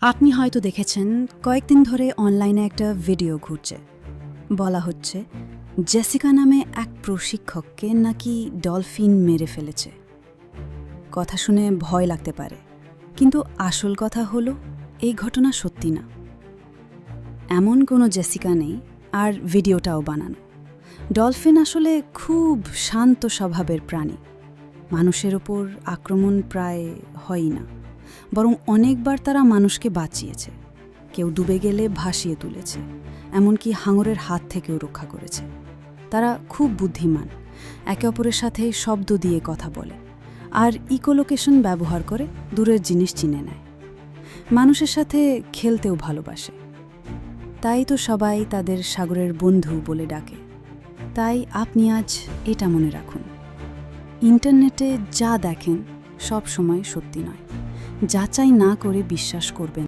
আপনি হয়তো দেখেছেন কয়েকদিন ধরে অনলাইনে একটা ভিডিও ঘুরছে। বলা হচ্ছে জেসিকা নামে এক প্রশিক্ষককে নাকি ডলফিন মেরে ফেলেছে। কথা শুনে ভয় লাগতে পারে, কিন্তু আসল কথা হলো এই ঘটনা সত্যি না। এমন কোনো জেসিকা নেই, আর ভিডিওটাও বানানো। ডলফিন আসলে খুব শান্ত স্বভাবের প্রাণী। মানুষের ওপর আক্রমণ প্রায় হয়ই না, বরং অনেকবার তারা মানুষকে বাঁচিয়েছে। কেউ ডুবে গেলে ভাসিয়ে তুলেছে, এমনকি হাঙরের হাত থেকেও রক্ষা করেছে। তারা খুব বুদ্ধিমান, একে অপরের সাথে শব্দ দিয়ে কথা বলে, আর ইকোলোকেশন ব্যবহার করে দূরের জিনিস চিনে নেয়। মানুষের সাথে খেলতেও ভালোবাসে, তাই তো সবাই তাদের সাগরের বন্ধু বলে ডাকে। তাই আপনি আজ এটা মনে রাখুন, ইন্টারনেটে যা দেখেন সব সময় সত্যি নয়। যাচাই না করে বিশ্বাস করবেন।